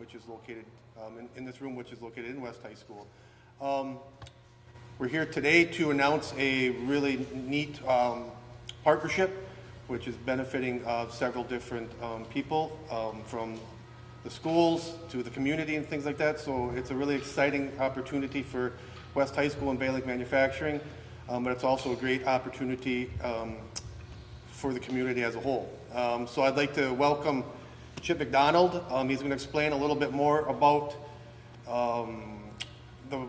which is located in this room, which is located in West High School. We're here today to announce a really neat partnership, which is benefiting several different people, from the schools to the community and things like that. So it's a really exciting opportunity for West High School and Bay Lake Manufacturing, but it's also a great opportunity for the community as a whole. So I'd like to welcome Chip McDonald. He's going to explain a little bit more about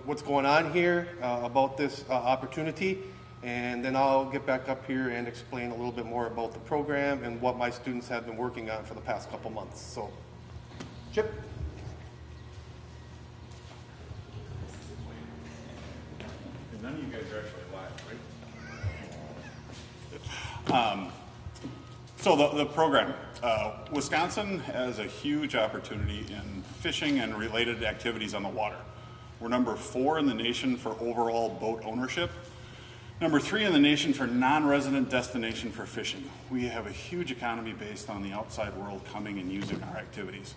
what's going on here, about this opportunity, and then I'll get back up here and explain a little bit more about the program and what my students have been working on for the past couple months. So, Chip. None of you guys are actually live, right? So the program, Wisconsin has a huge opportunity in fishing and related activities on the water. We're number 4 in the nation for overall boat ownership. Number 3 in the nation for non-resident destination for fishing. We have a huge economy based on the outside world coming and using our activities.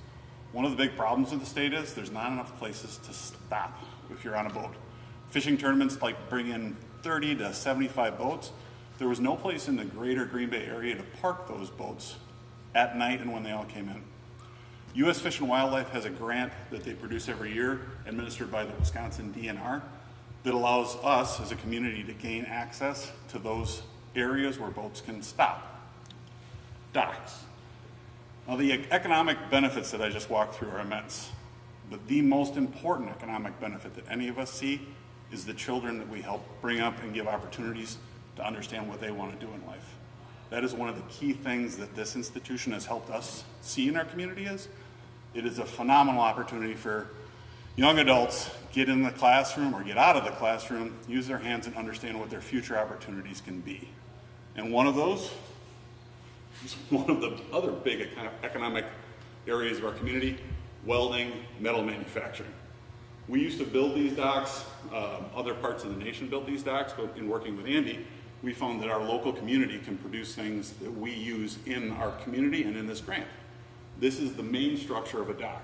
One of the big problems with the state is there's not enough places to stop if you're on a boat. Fishing tournaments like bring in 30 to 75 boats. There was no place in the greater Green Bay area to park those boats at night and when they all came in. U.S. Fish and Wildlife has a grant that they produce every year, administered by the Wisconsin DNR, that allows us as a community to gain access to those areas where boats can stop. Docks. Now, the economic benefits that I just walked through are immense, but the most important economic benefit that any of us see is the children that we help bring up and give opportunities to understand what they want to do in life. That is one of the key things that this institution has helped us see in our community. It is a phenomenal opportunity for young adults get in the classroom or get out of the classroom, use their hands and understand what their future opportunities can be. And one of those is one of the other big economic areas of our community, welding, metal manufacturing. We used to build these docks, other parts of the nation built these docks, but in working with Andy, we found that our local community can produce things that we use in our community and in this grant. This is the main structure of a dock.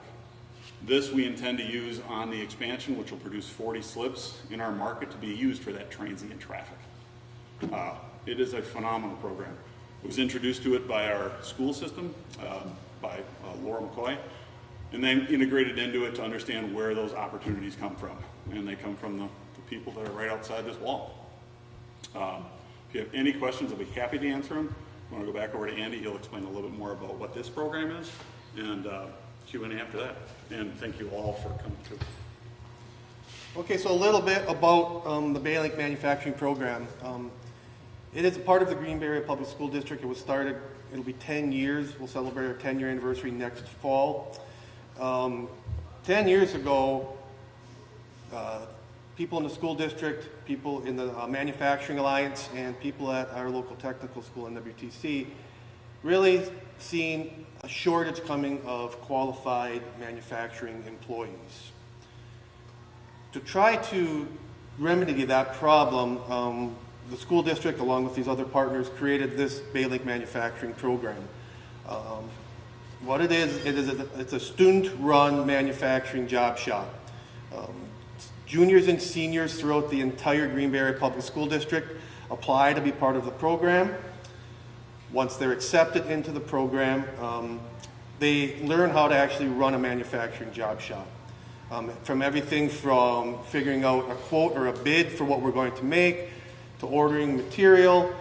This we intend to use on the expansion, which will produce 40 slips in our market to be used for that transient traffic. It is a phenomenal program. It was introduced to it by our school system, by Laura McCoy, and then integrated into it to understand where those opportunities come from. And they come from the people that are right outside this wall. If you have any questions, I'll be happy to answer them. I want to go back over to Andy. He'll explain a little bit more about what this program is, and Q&A after that. And thank you all for coming too. Okay, so a little bit about the Bay Lake Manufacturing Program. It is a part of the Green Bay Area Public School District. It was started, it'll be 10 years. We'll celebrate our 10-year anniversary next fall. 10 years ago, people in the school district, people in the Manufacturing Alliance, and people at our local technical school, NWTC, really seen a shortage coming of qualified manufacturing employees. To try to remedy that problem, the school district, along with these other partners, created this Bay Lake Manufacturing Program. What it is, it's a student-run manufacturing job shop. Juniors and seniors throughout the entire Green Bay Area Public School District apply to be part of the program. Once they're accepted into the program, they learn how to actually run a manufacturing job shop. From everything from figuring out a quote or a bid for what we're going to make, to ordering material,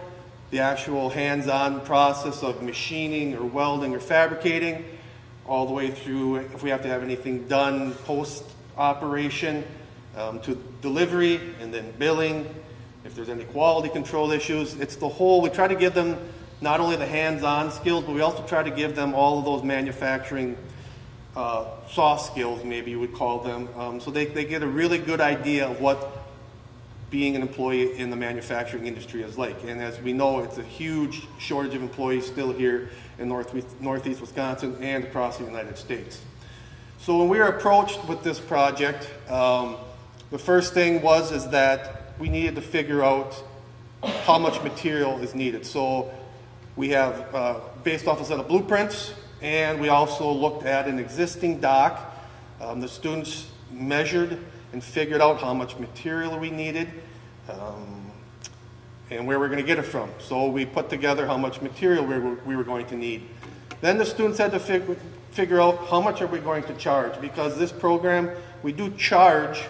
the actual hands-on process of machining or welding or fabricating, all the way through if we have to have anything done post-operation, to delivery and then billing, if there's any quality control issues. It's the whole, we try to give them not only the hands-on skills, but we also try to give them all of those manufacturing soft skills, maybe you would call them, so they get a really good idea of what being an employee in the manufacturing industry is like. And as we know, it's a huge shortage of employees still here in Northeast Wisconsin and across the United States. So when we were approached with this project, the first thing is that we needed to figure out how much material is needed. So we have, based off a set of blueprints, and we also looked at an existing dock The students measured and figured out how much material we needed and where we're going to get it from. So we put together how much material we were going to need. Then the students had to figure out how much are we going to charge, because this program, we do charge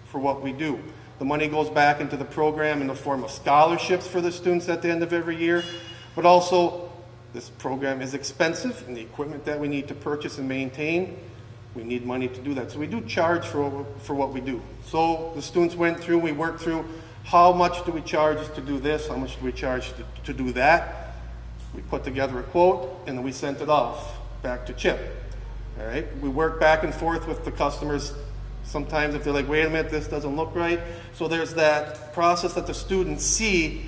for what we do. The money goes back into the program in the form of scholarships for the students at the end of every year, but also this program is expensive, and the equipment that we need to purchase and maintain, we need money to do that. So we do charge for what we do. So the students went through, we worked through how much do we charge to do this, how much do we charge to do that. We put together a quote, and then we sent it off back to Chip. All right, we work back and forth with the customers. Sometimes if they're like, wait a minute, this doesn't look right. So there's that process that the students see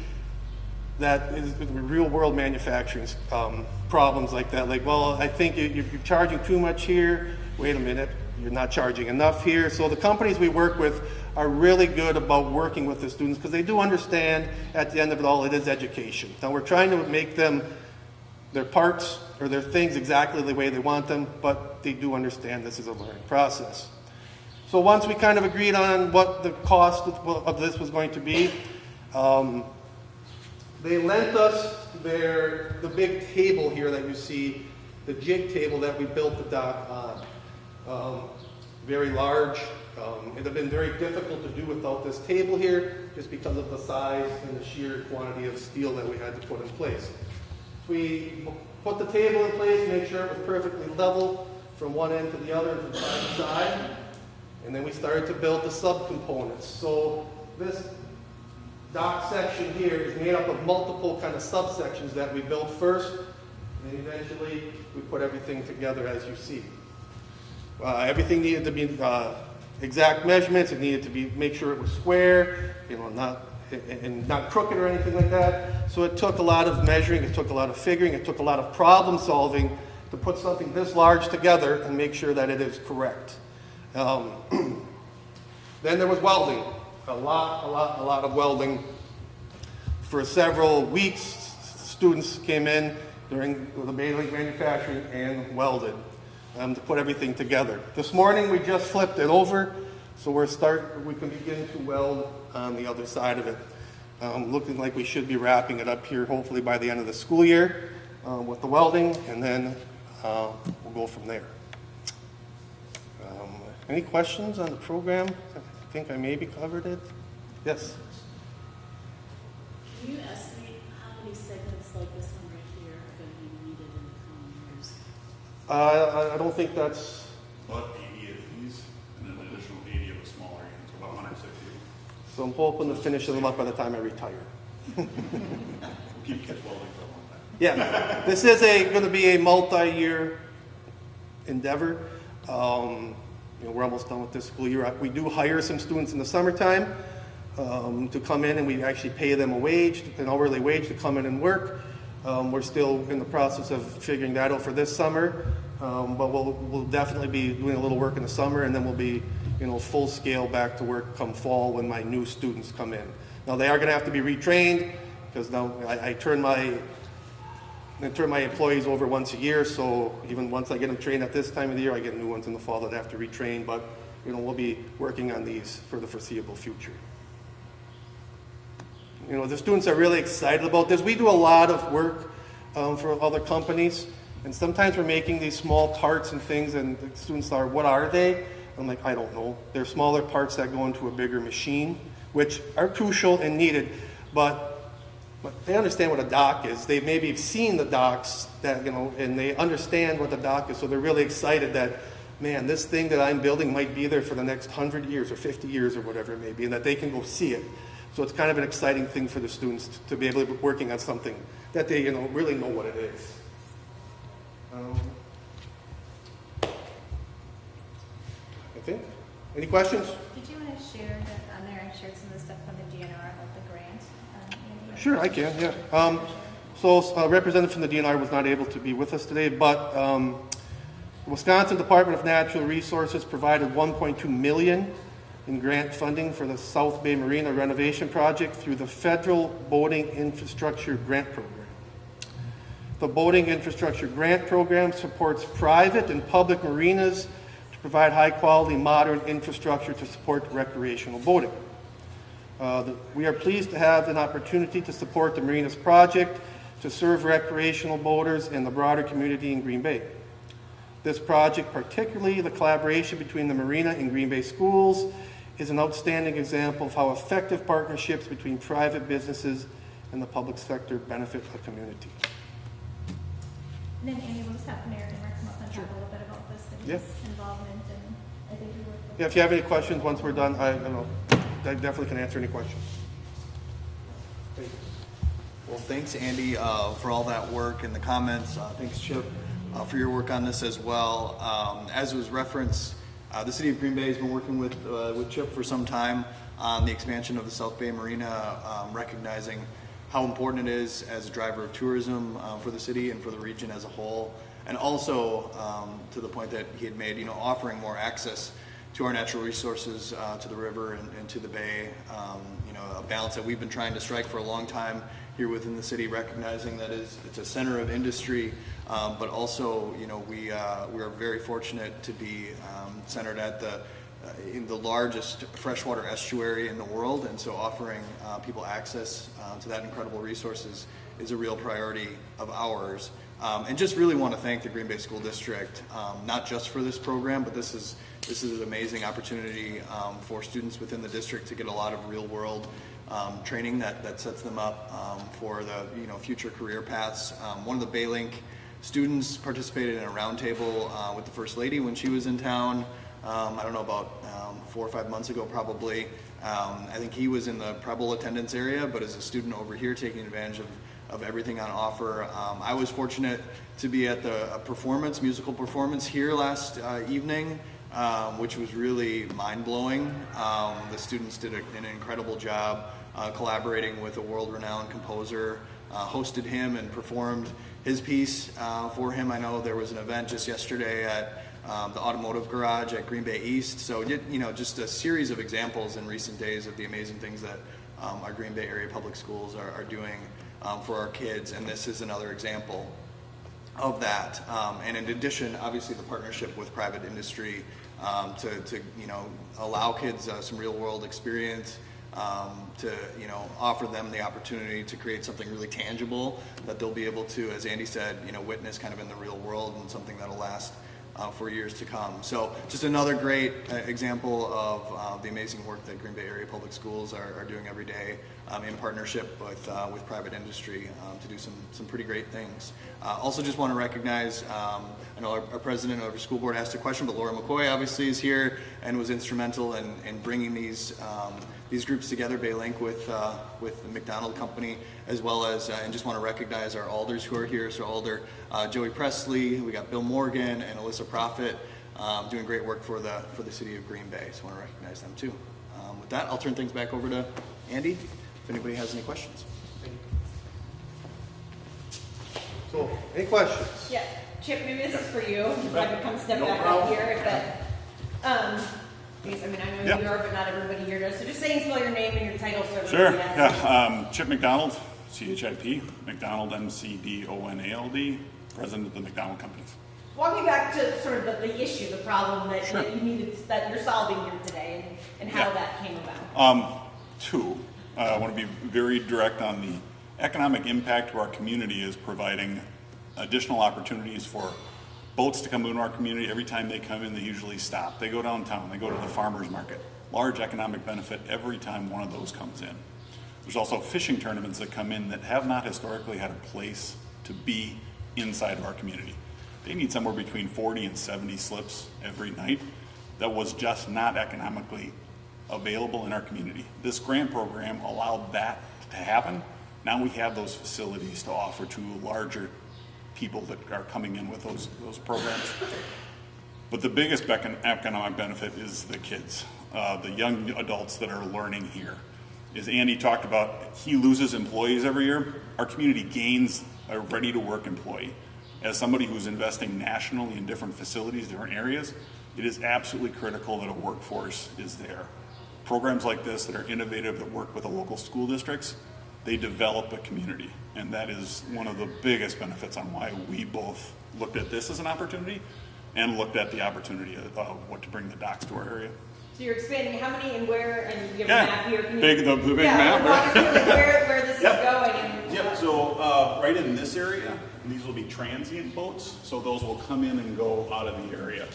that is real world manufacturing problems like that. Like, well, I think you're charging too much here. Wait a minute, you're not charging enough here. So the companies we work with are really good about working with the students, because they do understand at the end of it all, it is education. Now we're trying to make them, their parts or their things exactly the way they want them, but they do understand this is a learning process. So once we kind of agreed on what the cost of this was going to be, they lent us the big table here that you see, the jig table that we built the dock on. Very large. It would have been very difficult to do without this table here, just because of the size and the sheer quantity of steel that we had to put in place. We put the table in place, make sure it was perfectly level from one end to the other, from side to side, and then we started to build the subcomponents. So this dock section here is made up of multiple kind of subsections that we built first, and then eventually we put everything together as you see. Everything needed to be exact measurements. It needed to be, make sure it was square, not crooked or anything like that. So it took a lot of measuring, it took a lot of figuring, it took a lot of problem solving to put something this large together and make sure that it is correct. Then there was welding, a lot of welding. For several weeks, students came in during the baling manufacturing and welded to put everything together. This morning we just flipped it over, so we can begin to weld on the other side of it. Looking like we should be wrapping it up here hopefully by the end of the school year with the welding, and then we'll go from there. Any questions on the program? I think I maybe covered it. Yes? Can you estimate how many segments like this one right here are going to be needed in the coming years? I don't think that's... About 80 of these, and an additional 80 of the smaller units, about 160. So I'm hoping to finish them up by the time I retire. We'll keep kids welding for a long time. Yeah, this is going to be a multi-year endeavor. We're almost done with this school year. We do hire some students in the summertime to come in, and we actually pay them an hourly wage to come in and work. We're still in the process of figuring that out for this summer, but we'll definitely be doing a little work in the summer, and then we'll be full scale back to work come fall when my new students come in. Now they are going to have to be retrained, because now I turn my employees over once a year, so even once I get them trained at this time of the year, I get new ones in the fall that have to retrain, but we'll be working on these for the foreseeable future. The students are really excited about this. We do a lot of work for other companies, and sometimes we're making these small parts and things, and the students are, what are they? I'm like, I don't know. They're smaller parts that go into a bigger machine, which are crucial and needed, but they understand what a dock is. They maybe have seen the docks and they understand what the dock is, so they're really excited that, man, this thing that I'm building might be there for the next 100 years or 50 years or whatever it may be, and that they can go see it. So it's kind of an exciting thing for the students to be able to be working on something that they really know what it is. I think. Any questions? Did you want to share that on there? I shared some of the stuff from the DNR about the grant. Sure, I can, yeah. So a representative from the DNR was not able to be with us today, but the Wisconsin Department of Natural Resources provided $1.2 million in grant funding for the South Bay Marina renovation project through the Federal Boating Infrastructure Grant Program. The Boating Infrastructure Grant Program supports private and public marinas to provide high-quality, modern infrastructure to support recreational boating. We are pleased to have an opportunity to support the Marina's project to serve recreational boaters and the broader community in Green Bay. This project, particularly the collaboration between the Marina and Green Bay schools, is an outstanding example of how effective partnerships between private businesses and the public sector benefit the community. And then Andy, we'll just have Mayor Dimmer come up and talk a little bit about this and his involvement, and I think we work with. Yeah, if you have any questions, once we're done, I definitely can answer any questions. Well, thanks, Andy, for all that work and the comments. Thanks, Chip, for your work on this as well. As was referenced, the City of Green Bay has been working with Chip for some time on the expansion of the South Bay Marina, recognizing how important it is as a driver of tourism for the city and for the region as a whole, and also to the point that he had made, offering more access to our natural resources, to the river and to the bay, a balance that we've been trying to strike for a long time here within the city, recognizing that it's a center of industry, but also, we are very fortunate to be centered at in the largest freshwater estuary in the world, and so offering people access to that incredible resources is a real priority of ours. And just really want to thank the Green Bay School District, not just for this program, but this is an amazing opportunity for students within the district to get a lot of real world training that sets them up for the future career paths. One of the Baylink students participated in a roundtable with the First Lady when she was in town. I don't know, about 4 or 5 months ago probably. I think he was in the Preble attendance area, but as a student over here taking advantage of everything on offer. I was fortunate to be at the musical performance here last evening, which was really mind-blowing. The students did an incredible job collaborating with a world-renowned composer, hosted him and performed his piece for him. I know there was an event just yesterday at the Automotive Garage at Green Bay East. So, just a series of examples in recent days of the amazing things that our Green Bay area public schools are doing for our kids, and this is another example of that. And in addition, obviously, the partnership with private industry to allow kids some real world experience, to offer them the opportunity to create something really tangible that they'll be able to, as Andy said, witness kind of in the real world, and something that'll last for years to come. So just another great example of the amazing work that Green Bay area public schools are doing every day in partnership with private industry to do some pretty great things. Also just want to recognize, I know our president of our school board asked a question, but Laura McCoy obviously is here and was instrumental in bringing these groups together, Baylink with the McDonald Company, as well as, and just want to recognize our alders who are here. So Alder Joey Presley, we got Bill Morgan and Alyssa Prophet doing great work for the city of Green Bay. So I want to recognize them too. With that, I'll turn things back over to Andy if anybody has any questions. So, any questions? Yeah, Chip, maybe this is for you. If I could come step back up here, because I know Yep. you are, but not everybody here does. So just say and spell your name and your title so Sure, everybody has it. yeah. Chip McDonald, CHIP, McDonald, McDonald, president of the McDonald Companies. Walk me back to sort of the issue, the problem that, Sure. that you needed, that you're solving here today, and how Yeah. that came about. I want to be very direct on the economic impact to our community is providing additional opportunities for boats to come into our community. Every time they come in, they usually stop. They go downtown, they go to the farmer's market. Large economic benefit every time one of those comes in. There's also fishing tournaments that come in that have not historically had a place to be inside of our community. They need somewhere between 40 and 70 slips every night. That was just not economically available in our community. This grant program allowed that to happen. Now we have those facilities to offer to larger people that are coming in with those programs. But the biggest economic benefit is the kids, the young adults that are learning here. As Andy talked about, he loses employees every year. Our community gains a ready-to-work employee. As somebody who's investing nationally in different facilities, different areas, it is absolutely critical that a workforce is there. Programs like this that are innovative, that work with the local school districts, they develop a community. And that is one of the biggest benefits on why we both looked at this as an opportunity, and looked at the opportunity of what to bring the docks to our area. So you're expanding how many and where, and you have Yeah. a map here? Can you, The big yeah, map, walk us through, like, where this Yep. is going. And, Yep, so right in this area, these will be transient boats, so those will come in and go out of the area,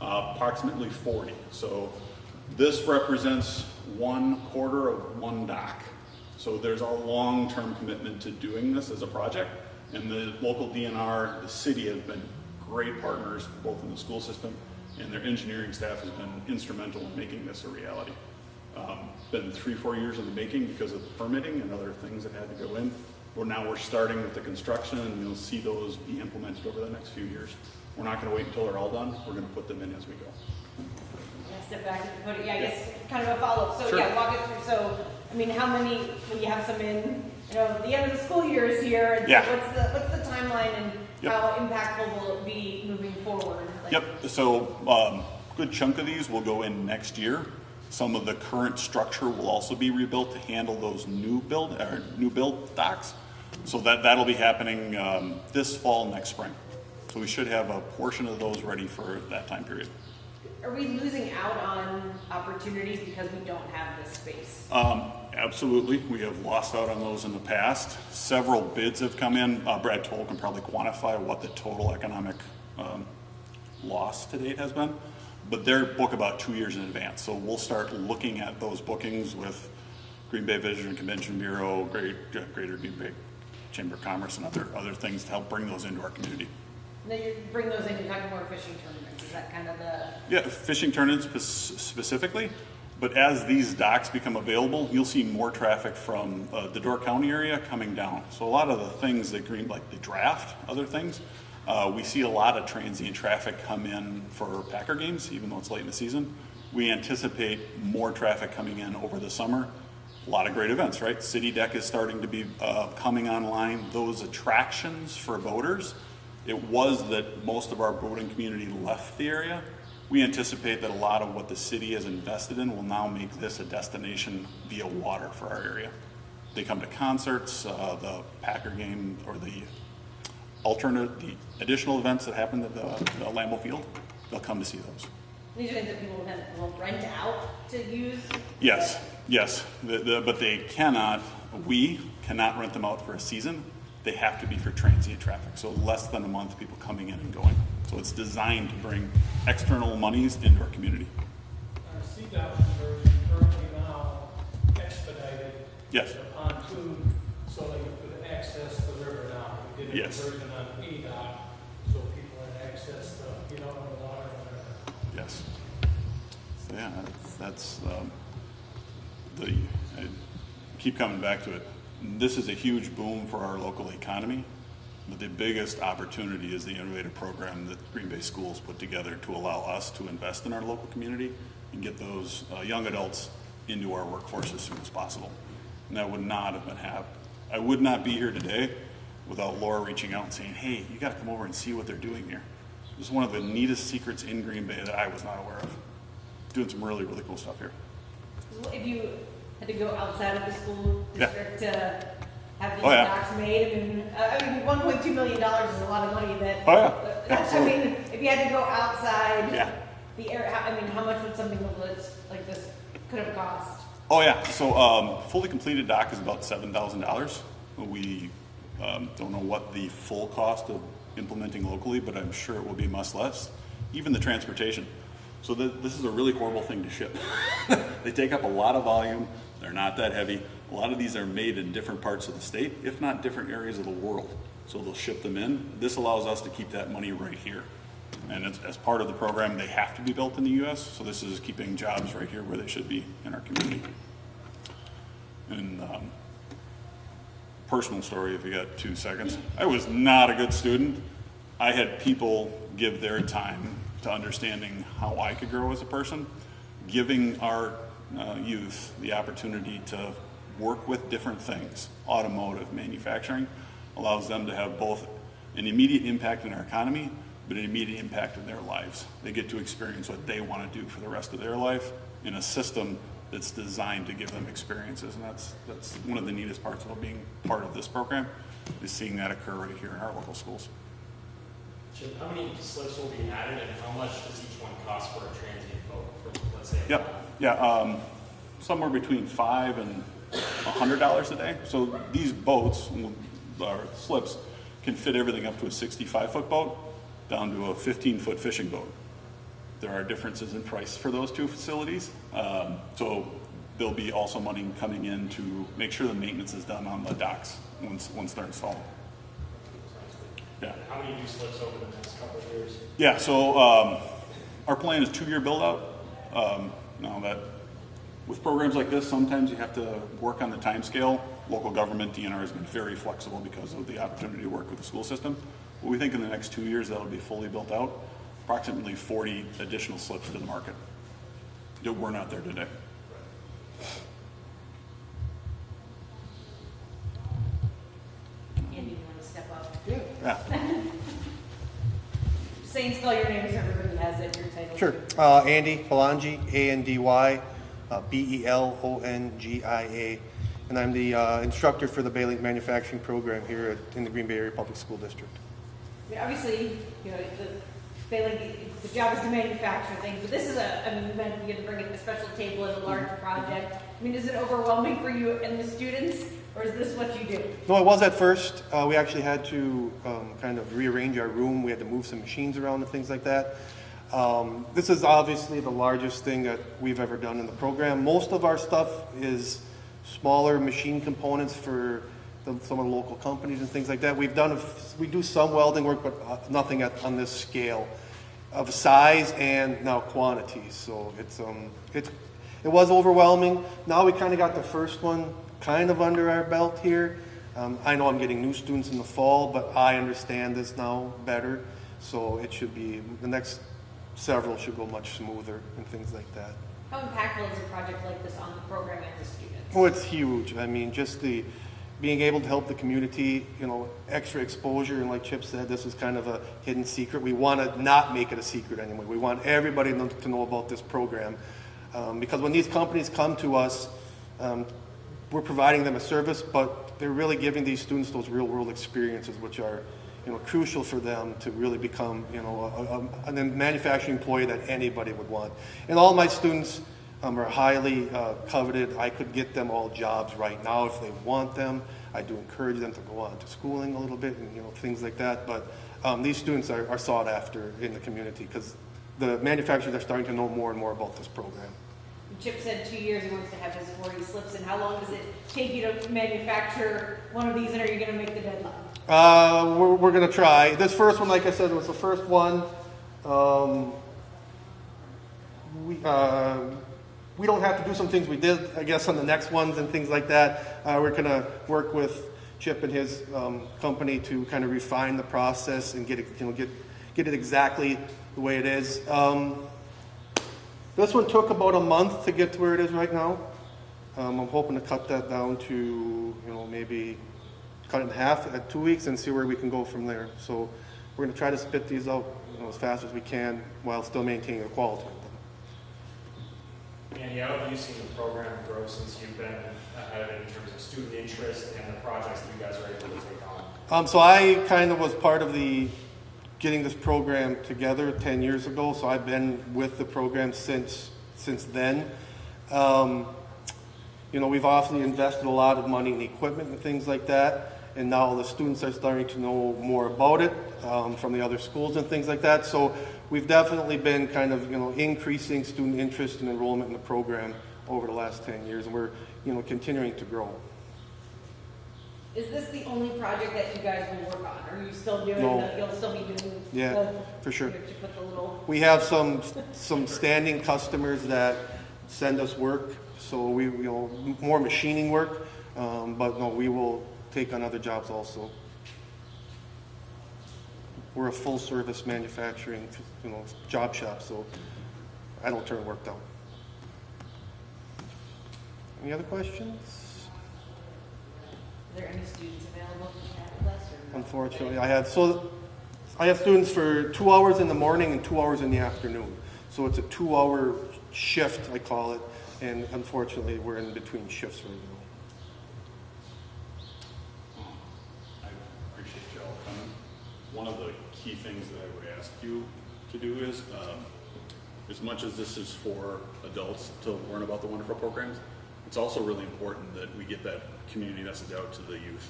approximately 40. So this represents 1/4 of one dock. So there's a long-term commitment to doing this as a project, and the local DNR, the city have been great partners, both in the school system, and their engineering staff has been instrumental in making this a reality. Been 3-4 years in the making because of the permitting and other things that had to go in. Well, now we're starting with the construction, and you'll see those be implemented over the next few years. We're not going to wait until they're all done. We're going to put them in as we go. yeah, step back and put it. Yeah, I guess kind of a follow-up. So Sure. yeah, walk it through. So I mean, how many? When you have some in, you know, the end of the school year is here. And Yeah. so what's the timeline, and Yep. how impactful will it be moving forward? Like, Yep, so good chunk of these will go in next year. Some of the current structure will also be rebuilt to handle those new build docks. So that'll be happening this fall, next spring. So we should have a portion of those ready for that time period. Are we losing out on opportunities because we don't have this space? Absolutely, we have lost out on those in the past. Several bids have come in. Brad Toll can probably quantify what the total economic loss to date has been, but they're booked about 2 years in advance. So we'll start looking at those bookings with Green Bay Visitor and Convention Bureau, Greater Green Bay Chamber of Commerce, and other things to help bring those into our community. And then you bring those in, you're talking more fishing tournaments. Is that kind of the? Yeah, fishing tournaments specifically, but as these docks become available, you'll see more traffic from the Door County area coming down. So a lot of the things that like the draft, other things, we see a lot of transient traffic come in for Packer games, even though it's late in the season. We anticipate more traffic coming in over the summer. A lot of great events, right? City Deck is starting to be coming online. Those attractions for boaters, it was that most of our boating community left the area. We anticipate that a lot of what the city has invested in will now make this a destination via water for our area. They come to concerts, the Packer game, or the additional events that happen at the Lambeau Field. They'll come to see those. These are things that people will rent out to use? Yes, yes, but we cannot rent them out for a season. They have to be for transient traffic, so less than a month, people coming in and going. So it's designed to bring external monies into our community. Our CDOT conversion currently now expedited Yes. the pontoon so they could access the river now. We did a Yes. conversion on EDOT so people had access to get out on the water and the river. Yes. So yeah, that's I keep coming back to it. This is a huge boom for our local economy, but the biggest opportunity is the innovative program that Green Bay Schools put together to allow us to invest in our local community and get those young adults into our workforce as soon as possible. And that would not have been happened. I would not be here today without Laura reaching out and saying, hey, you got to come over and see what they're doing here. This is one of the neatest secrets in Green Bay that I was not aware of. Doing some really, really cool stuff here. If you had to go outside of the school Yeah. district to have these Oh, yeah. docks made, I mean, $1.2 million is a lot of money that. Oh, yeah. Absolutely. I mean, if you had to go outside Yeah. the area, I mean, how much would something like this could have cost? Oh yeah, so fully completed dock is about $7,000. We don't know what the full cost of implementing locally, but I'm sure it will be much less. Even the transportation. So this is a really horrible thing to ship. They take up a lot of volume. They're not that heavy. A lot of these are made in different parts of the state, if not different areas of the world. So they'll ship them in. This allows us to keep that money right here. And as part of the program, they have to be built in the U.S., so this is keeping jobs right here where they should be in our community. And personal story, if you got 2 seconds. I was not a good student. I had people give their time to understanding how I could grow as a person, giving our youth the opportunity to work with different things. Automotive, manufacturing allows them to have both an immediate impact in our economy, but an immediate impact in their lives. They get to experience what they want to do for the rest of their life in a system that's designed to give them experiences. And that's one of the neatest parts about being part of this program, is seeing that occur right here in our local schools. Chip, how many slips will be added and how much does each one cost for a transient boat for, let's say? Yeah, somewhere between $5 and $100 a day. So these boats, or slips, can fit everything up to a 65-foot boat down to a 15-foot fishing boat. There are differences in price for those two facilities. So there'll be also money coming in to make sure the maintenance is done on the docks once they're installed. Yeah. How many new slips over the next couple of years? Yeah, so our plan is 2-year build out. Now that with programs like this, sometimes you have to work on the time scale. Local government, DNR has been very flexible because of the opportunity to work with the school system. But we think in the next 2 years that'll be fully built out. Approximately 40 additional slips to the market that we're not there today. Andy, you want to step up? Yeah. Say and spell your name so everybody has it, your title. Sure. Andy Belangi, A-N-D-Y, B-E-L-O-N-G-I-A. And I'm the instructor for the Baylink Manufacturing Program here in the Green Bay Area Public School District. I mean, obviously, you know, the job is to manufacture things, but this is you get to bring in a special table and a large project. I mean, is it overwhelming for you and the students, or is this what you do? No, it was at first. We actually had to kind of rearrange our room. We had to move some machines around and things like that. This is obviously the largest thing that we've ever done in the program. Most of our stuff is smaller machine components for some of the local companies and things like that. We do some welding work, but nothing on this scale of size and now quantity. So it was overwhelming. Now we kind of got the first one kind of under our belt here. I know I'm getting new students in the fall, but I understand this now better. So it should be, the next several should go much smoother and things like that. How impactful is a project like this on the program and the students? Oh, it's huge. I mean, just being able to help the community, you know, extra exposure, and like Chip said, this is kind of a hidden secret. We want to not make it a secret anyway. We want everybody to know about this program, because when these companies come to us, we're providing them a service, but they're really giving these students those real-world experiences, which are, you know, crucial for them to really become, you know, a manufacturing employee that anybody would want. And all my students are highly coveted. I could get them all jobs right now if they want them. I do encourage them to go on to schooling a little bit and, you know, things like that. But these students are sought after in the community because the manufacturers are starting to know more and more about this program. Chip said 2 years he wants to have his 40 slips, and how long does it take you to manufacture one of these, and are you going to make the deadline? We're going to try. This first one, like I said, was the first one. We don't have to do some things we did, I guess, on the next ones and things like that. We're going to work with Chip and his company to kind of refine the process and get it, you know, get it exactly the way it is. This one took about a month to get to where it is right now. I'm hoping to cut that down to, you know, maybe cut it in half at 2 weeks and see where we can go from there. So we're going to try to spit these out, you know, as fast as we can while still maintaining the quality of them. Andy, how have you seen the program grow since you've been ahead of it in terms of student interest and the projects that you guys are able to take on? So I kind of was part of getting this program together 10 years ago. So I've been with the program since then. You know, we've obviously invested a lot of money in equipment and things like that. And now the students are starting to know more about it from the other schools and things like that. So we've definitely been kind of, you know, increasing student interest and enrollment in the program over the last 10 years. And we're, you know, continuing to grow. Is this the only project that you guys will work on? Are you still doing No. you'll still be doing Yeah, for sure. to put the little We have some standing customers that send us work. So we, you know, more machining work. But no, we will take on other jobs also. We're a full service manufacturing, you know, job shop, so I don't turn work down. Any other questions? Are there any students available for that class? Or Unfortunately, I have students for 2 hours in the morning and 2 hours in the afternoon. So it's a 2-hour shift, I call it, and unfortunately, we're in between shifts right now. I appreciate y'all coming. One of the key things that I would ask you to do is, as much as this is for adults to learn about the wonderful programs, it's also really important that we get that community message out to the youth.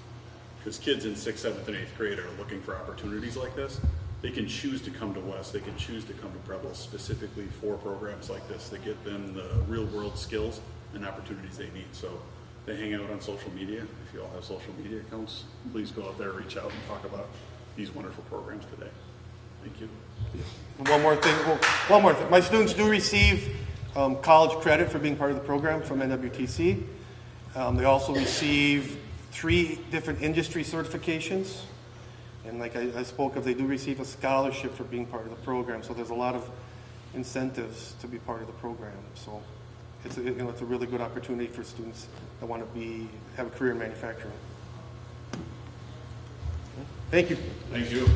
Because kids in 6th, 7th, and 8th grade are looking for opportunities like this. They can choose to come to West, they can choose to come to Preble specifically for programs like this that get them the real world skills and opportunities they need. So they hang out on social media. If you all have social media accounts, please go out there, reach out, and talk about these wonderful programs today. Thank you. One more thing. My students do receive college credit for being part of the program from NWTC. They also receive 3 different industry certifications. And like I spoke of, they do receive a scholarship for being part of the program. So there's a lot of incentives to be part of the program. So it's it's a really good opportunity for students that want to have a career in manufacturing. Thank you. Thank you.